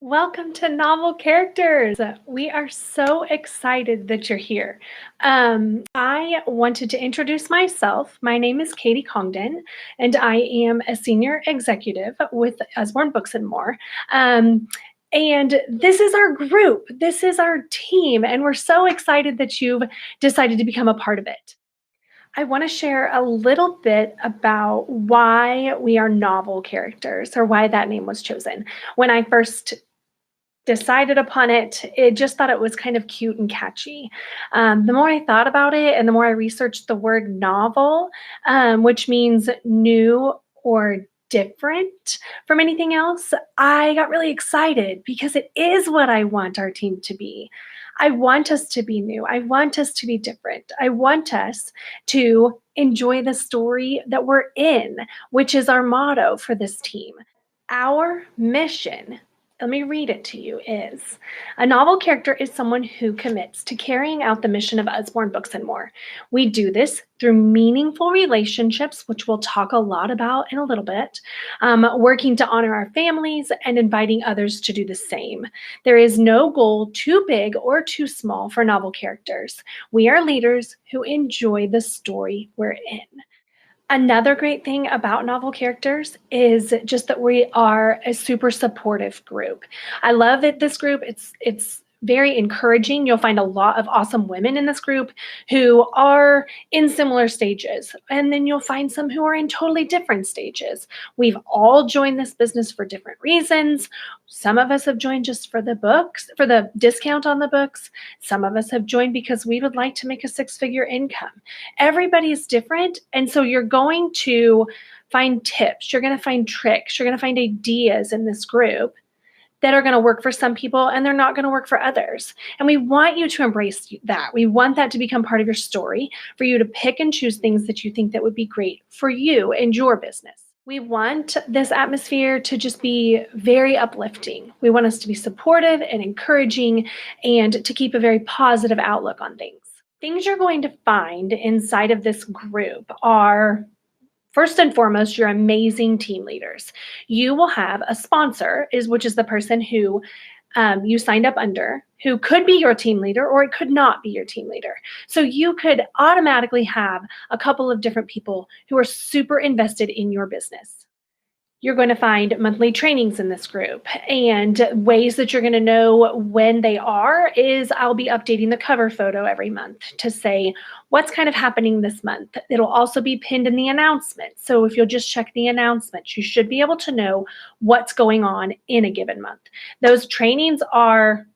Welcome to Novel Characters. We are so excited that you're here. I wanted to introduce myself. My name is Katie Congdon, and I am a senior executive with Usborne Books and More. And this is our group, this is our team, and we're so excited that you've decided to become a part of it. I want to share a little bit about why we are novel characters or why that name was chosen. When I first decided upon it, it just thought it was kind of cute and catchy. The more I thought about it and the more I researched the word novel, which means new or different from anything else, I got really excited because it is what I want our team to be. I want us to be new. I want us to be different. I want us to enjoy the story that we're in, which is our motto for this team. Our mission, let me read it to you, is a novel character is someone who commits to carrying out the mission of Usborne Books and More. We do this through meaningful relationships, which we'll talk a lot about in a little bit, working to honor our families and inviting others to do the same. There is no goal too big or too small for novel characters. We are leaders who enjoy the story we're in. Another great thing about novel characters is just that we are a super supportive group. I love it. This group, it's very encouraging. You'll find a lot of awesome women in this group who are in similar stages. And then you'll find some who are in totally different stages. We've all joined this business for different reasons. Some of us have joined just for the books, for the discount on the books. Some of us have joined because we would like to make a six-figure income. Everybody is different. And so you're going to find tips, you're going to find tricks, you're going to find ideas in this group that are going to work for some people and they're not going to work for others. And we want you to embrace that. We want that to become part of your story, for you to pick and choose things that you think that would be great for you and your business. We want this atmosphere to just be very uplifting. We want us to be supportive and encouraging and to keep a very positive outlook on things. Things you're going to find inside of this group are, first and foremost, your amazing team leaders. You will have a sponsor, which is the person who you signed up under, who could be your team leader or it could not be your team leader. So you could automatically have a couple of different people who are super invested in your business. You're going to find monthly trainings in this group, and ways that you're going to know when they are is I'll be updating the cover photo every month to say what's kind of happening this month. It'll also be pinned in the announcement. So if you'll just check the announcements, you should be able to know what's going on in a given month. Those trainings are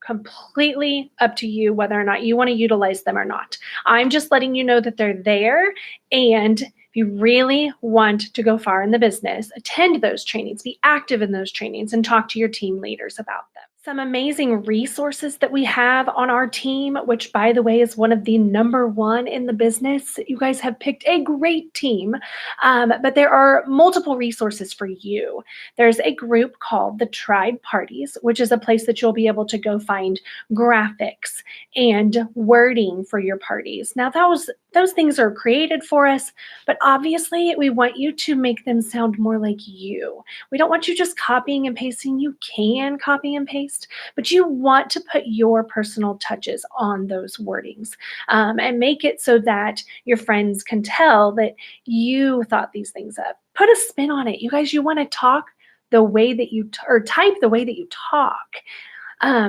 completely up to you whether or not you want to utilize them or not. I'm just letting you know that they're there, and if you really want to go far in the business, attend those trainings, be active in those trainings, and talk to your team leaders about them. Some amazing resources that we have on our team, which, by the way, is one of the number one in the business. You guys have picked a great team, but there are multiple resources for you. There's a group called the Tribe Parties, which is a place that you'll be able to go find graphics and wording for your parties. Now, those things are created for us, but obviously we want you to make them sound more like you. We don't want you just copying and pasting. You can copy and paste, but you want to put your personal touches on those wordings, and make it so that your friends can tell that you thought these things up. Put a spin on it. You guys, you want to talk the way that you or type the way that you talk,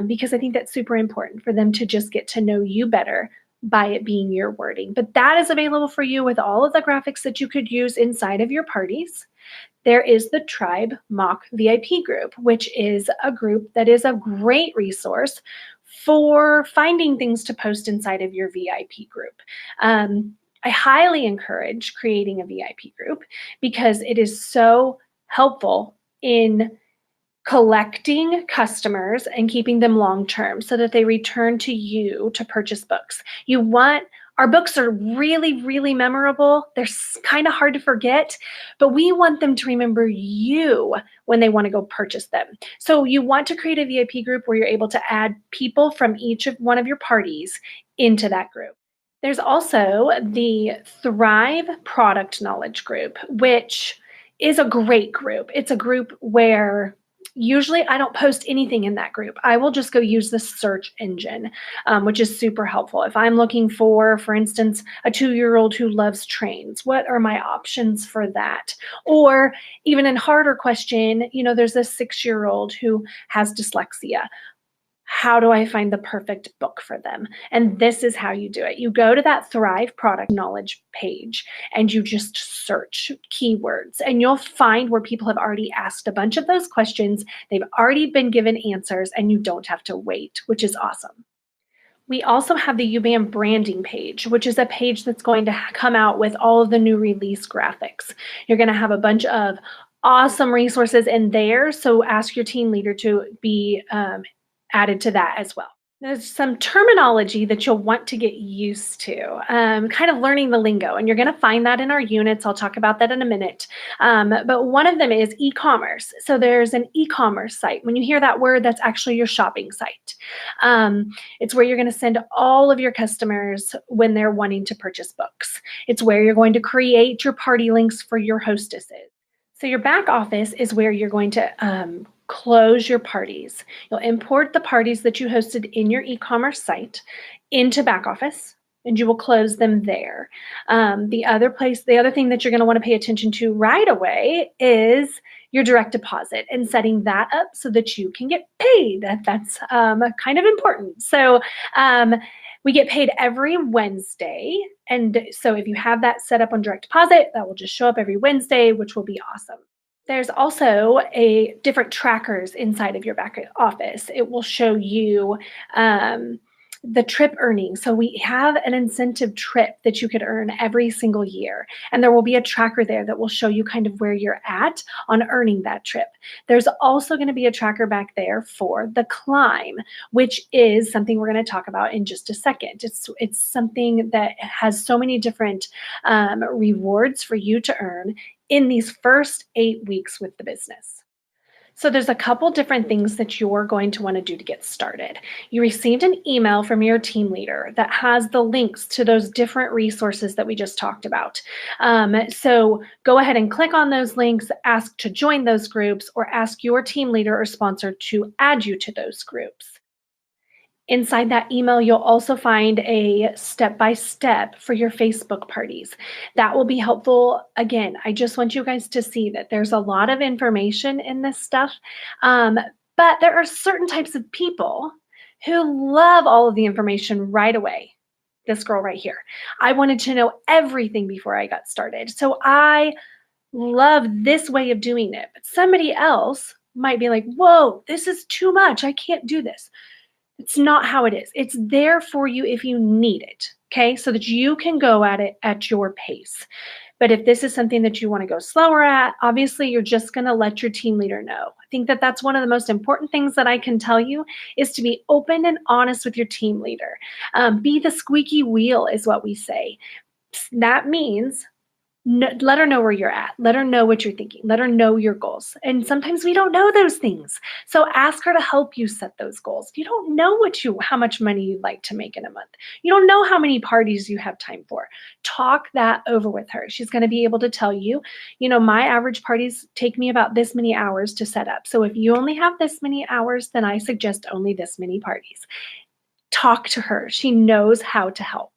because I think that's super important for them to just get to know you better by it being your wording. But that is available for you with all of the graphics that you could use inside of your parties. There is the Tribe Mock VIP group, which is a group that is a great resource for finding things to post inside of your VIP group. I highly encourage creating a VIP group because it is so helpful in collecting customers and keeping them long-term so that they return to you to purchase books. Our books are really, really memorable. They're kind of hard to forget, but we want them to remember you when they want to go purchase them. So you want to create a VIP group where you're able to add people from each of one of your parties into that group. There's also the Thrive Product Knowledge group, which is a great group. It's a group where Usually I don't post anything in that group. I will just go use the search engine, which is super helpful. If I'm looking for instance, a 2-year-old who loves trains, what are my options for that? Or even in harder question, there's a 6-year-old who has dyslexia. How do I find the perfect book for them? And this is how you do it. You go to that Thrive product knowledge page and you just search keywords, and you'll find where people have already asked a bunch of those questions. They've already been given answers and you don't have to wait, which is awesome. We also have the UBAM branding page, which is a page that's going to come out with all of the new release graphics. You're going to have a bunch of awesome resources in there. So ask your team leader to be added to that as well. There's some terminology that you'll want to get used to, kind of learning the lingo, and you're going to find that in our units. I'll talk about that in a minute. But one of them is e-commerce. So there's an e-commerce site. When you hear that word, that's actually your shopping site. It's where you're going to send all of your customers when they're wanting to purchase books. It's where you're going to create your party links for your hostesses. So your back office is where you're going to close your parties. You'll import the parties that you hosted in your e-commerce site into back office, and you will close them there. The other thing that you're going to want to pay attention to right away is your direct deposit and setting that up so that you can get paid. That's kind of important. So we get paid every Wednesday. And so if you have that set up on direct deposit, that will just show up every Wednesday, which will be awesome. There's also different trackers inside of your back office. It will show you the trip earnings. So we have an incentive trip that you could earn every single year. And there will be a tracker there that will show you kind of where you're at on earning that trip. There's also going to be a tracker back there for the climb, which is something we're going to talk about in just a second. It's something that has so many different rewards for you to earn in these first 8 weeks with the business. So there's a couple different things that you're going to want to do to get started. You received an email from your team leader that has the links to those different resources that we just talked about. So go ahead and click on those links, ask to join those groups, or ask your team leader or sponsor to add you to those groups. Inside that email, you'll also find a step-by-step for your Facebook parties. That will be helpful. Again, I just want you guys to see that there's a lot of information in this stuff, but there are certain types of people who love all of the information right away. This girl right here. I wanted to know everything before I got started. So I love this way of doing it. But somebody else might be like, whoa, this is too much. I can't do this. It's not how it is. It's there for you if you need it, okay? So that you can go at it at your pace. But if this is something that you want to go slower at, obviously you're just going to let your team leader know. I think that that's one of the most important things that I can tell you is to be open and honest with your team leader. Be the squeaky wheel is what we say. That means let her know where you're at. Let her know what you're thinking. Let her know your goals. And sometimes we don't know those things. So ask her to help you set those goals. You don't know how much money you'd like to make in a month. You don't know how many parties you have time for. Talk that over with her. She's going to be able to tell you, my average parties take me about this many hours to set up. So if you only have this many hours, then I suggest only this many parties. Talk to her. She knows how to help.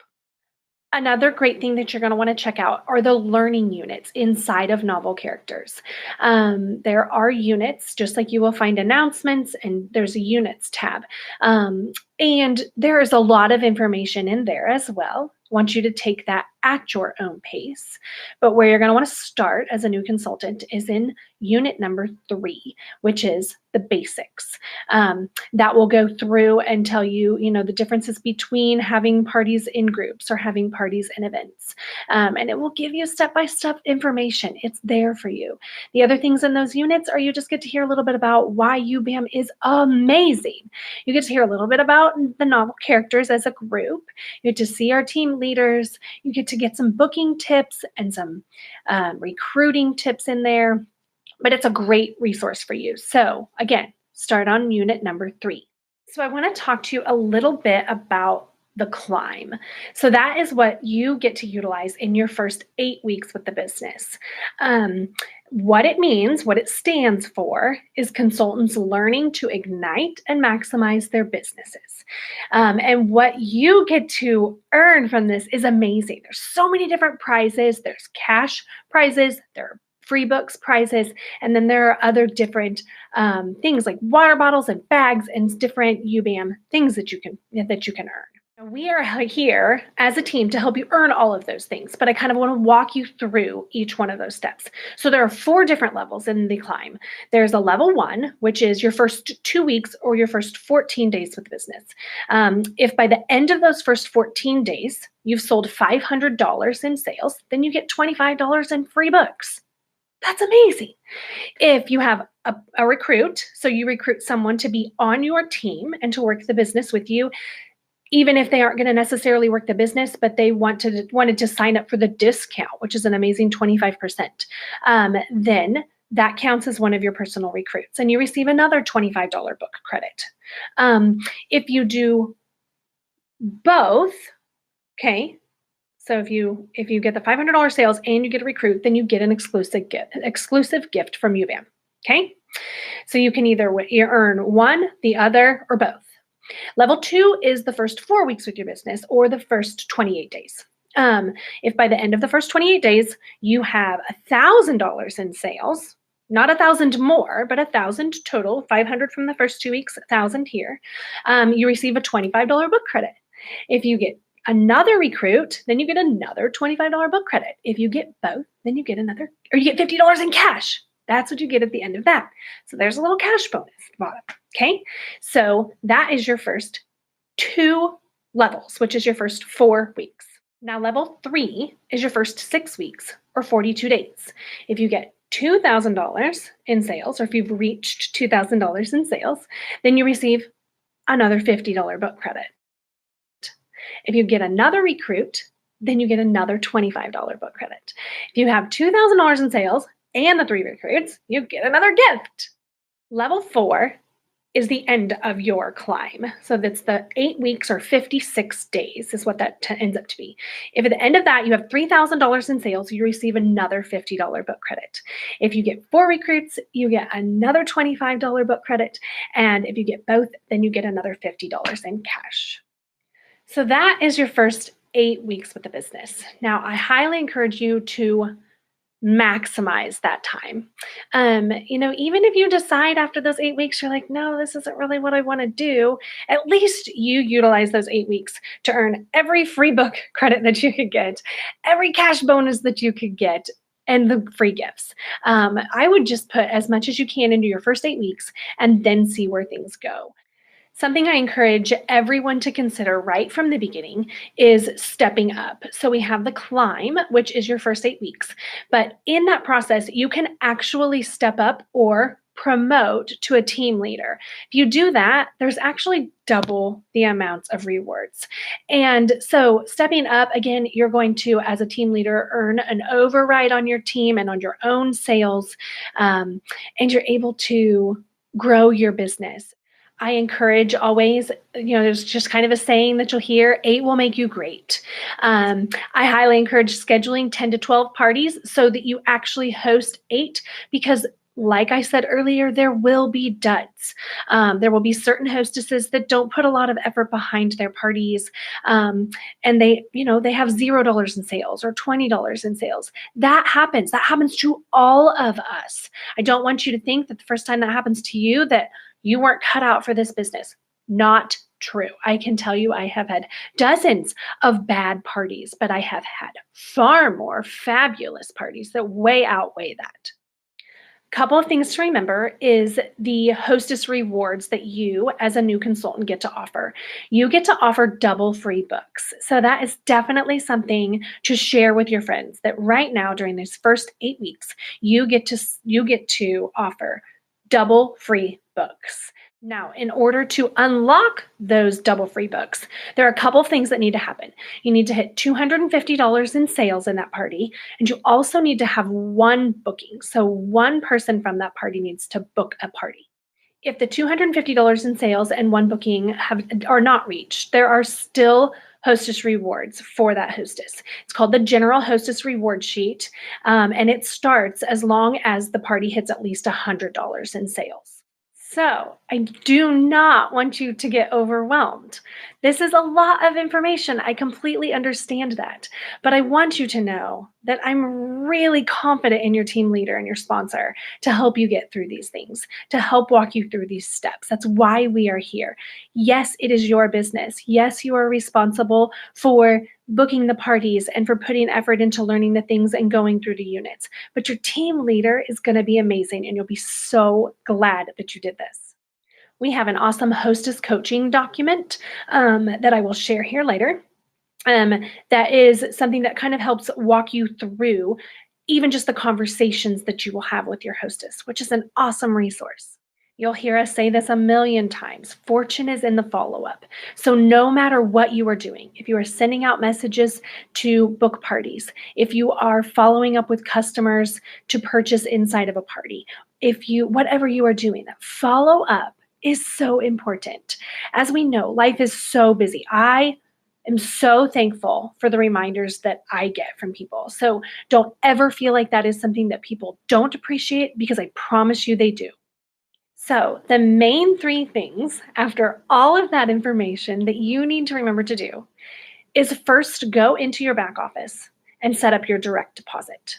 Another great thing that you're going to want to check out are the learning units inside of Novel Characters. There are units, just like you will find announcements, and there's a units tab. And there is a lot of information in there as well. I want you to take that at your own pace. But where you're going to want to start as a new consultant is in unit number 3, which is the basics. That will go through and tell you, the differences between having parties in groups or having parties in events. And it will give you step-by-step information. It's there for you. The other things in those units are you just get to hear a little bit about why UBAM is amazing. You get to hear a little bit about the Novel Characters as a group. You get to see our team leaders. You get some booking tips and some recruiting tips in there. But it's a great resource for you. So again, start on unit number 3. So I want to talk to you a little bit about the climb. So that is what you get to utilize in your first 8 weeks with the business. What it means, what it stands for, is consultants learning to ignite and maximize their businesses. And what you get to earn from this is amazing. There's so many different prizes. There's cash prizes, there are free books prizes, and then there are other different things like water bottles and bags and different UBAM things that you can earn. We are here as a team to help you earn all of those things, but I kind of want to walk you through each one of those steps. So there are 4 different levels in the climb. There's a level 1, which is your first 2 weeks or your first 14 days with the business. If by the end of those first 14 days, you've sold $500 in sales, then you get $25 in free books. That's amazing. If you have a recruit, so you recruit someone to be on your team and to work the business with you, even if they aren't going to necessarily work the business, but they wanted to sign up for the discount, which is an amazing 25%, then that counts as one of your personal recruits, and you receive another $25 book credit. If you do both, okay, so if you get the $500 sales and you get a recruit, then you get an exclusive gift from UBAM. Okay, so you can either earn one, the other, or both. Level 2 is the first 4 weeks with your business or the first 28 days. If by the end of the first 28 days, you have $1,000 in sales, not 1,000 more, but 1,000 total, 500 from the first 2 weeks, 1,000 here, you receive a $25 book credit. If you get another recruit, then you get another $25 book credit. If you get both, then you get you get $50 in cash. That's what you get at the end of that. So there's a little cash bonus at the bottom. Okay, so that is your first 2 levels, which is your first 4 weeks. Now, level 3 is your first 6 weeks or 42 days. If you get $2,000 in sales, or if you've reached $2,000 in sales, then you receive another $50 book credit. If you get another recruit, then you get another $25 book credit. If you have $2,000 in sales and the 3 recruits, you get another gift. Level 4 is the end of your climb. So that's the 8 weeks or 56 days is what that ends up to be. If at the end of that you have $3,000 in sales, you receive another $50 book credit. If you get 4 recruits, you get another $25 book credit. And if you get both, then you get another $50 in cash. So that is your first 8 weeks with the business. Now, I highly encourage you to maximize that time. Even if you decide after those 8 weeks, you're like, no, this isn't really what I want to do, at least you utilize those 8 weeks to earn every free book credit that you could get, every cash bonus that you could get, and the free gifts. I would just put as much as you can into your first 8 weeks and then see where things go. Something I encourage everyone to consider right from the beginning is stepping up. So we have the climb, which is your first 8 weeks. But in that process, you can actually step up or promote to a team leader. If you do that, there's actually double the amounts of rewards. And so stepping up, again, you're going to, as a team leader, earn an override on your team and on your own sales, and you're able to grow your business. I encourage always, there's just kind of a saying that you'll hear, 8 will make you great. I highly encourage scheduling 10 to 12 parties so that you actually host 8, because like I said earlier, there will be duds. There will be certain hostesses that don't put a lot of effort behind their parties. And they have $0 in sales or $20 in sales. That happens. That happens to all of us. I don't want you to think that the first time that happens to you that you weren't cut out for this business. Not true. I can tell you I have had dozens of bad parties, but I have had far more fabulous parties that way outweigh that. Couple of things to remember is the hostess rewards that you as a new consultant get to offer. You get to offer double free books. So that is definitely something to share with your friends, that right now during these first 8 weeks, you get to offer double free books. Now, in order to unlock those double free books, there are a couple of things that need to happen. You need to hit $250 in sales in that party, and you also need to have 1 booking. So 1 person from that party needs to book a party. If the $250 in sales and 1 booking are not reached, there are still hostess rewards for that hostess. It's called the General Hostess Reward Sheet, and it starts as long as the party hits at least $100 in sales. So, I do not want you to get overwhelmed. This is a lot of information. I completely understand that. But I want you to know that I'm really confident in your team leader and your sponsor to help you get through these things, to help walk you through these steps. That's why we are here. Yes, it is your business. Yes, you are responsible for booking the parties and for putting effort into learning the things and going through the units. But your team leader is going to be amazing, and you'll be so glad that you did this. We have an awesome hostess coaching document that I will share here later. That is something that kind of helps walk you through even just the conversations that you will have with your hostess, which is an awesome resource. You'll hear us say this a million times. Fortune is in the follow-up. So no matter what you are doing, if you are sending out messages to book parties, if you are following up with customers to purchase inside of a party, whatever you are doing, that follow-up is so important. As we know, life is so busy. I am so thankful for the reminders that I get from people. So don't ever feel like that is something that people don't appreciate, because I promise you they do. So, the main three things after all of that information that you need to remember to do is first go into your back office and set up your direct deposit.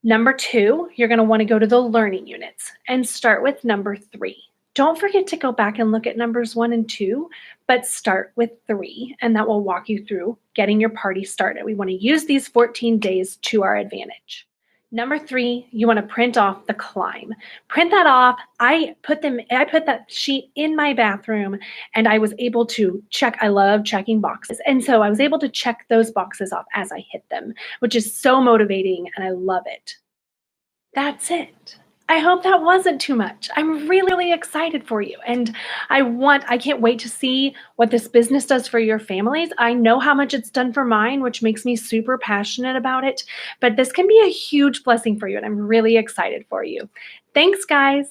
Number two, you're going to want to go to the learning units and start with number 3. Don't forget to go back and look at numbers 1 and 2, but start with 3, and that will walk you through getting your party started. We want to use these 14 days to our advantage. Number 3, you want to print off the climb. Print that off. I put that sheet in my bathroom, and I was able to check. I love checking boxes. And so I was able to check those boxes off as I hit them, which is so motivating, and I love it. That's it. I hope that wasn't too much. I'm really, really excited for you. And I can't wait to see what this business does for your families. I know how much it's done for mine, which makes me super passionate about it. But this can be a huge blessing for you, and I'm really excited for you. Thanks, guys.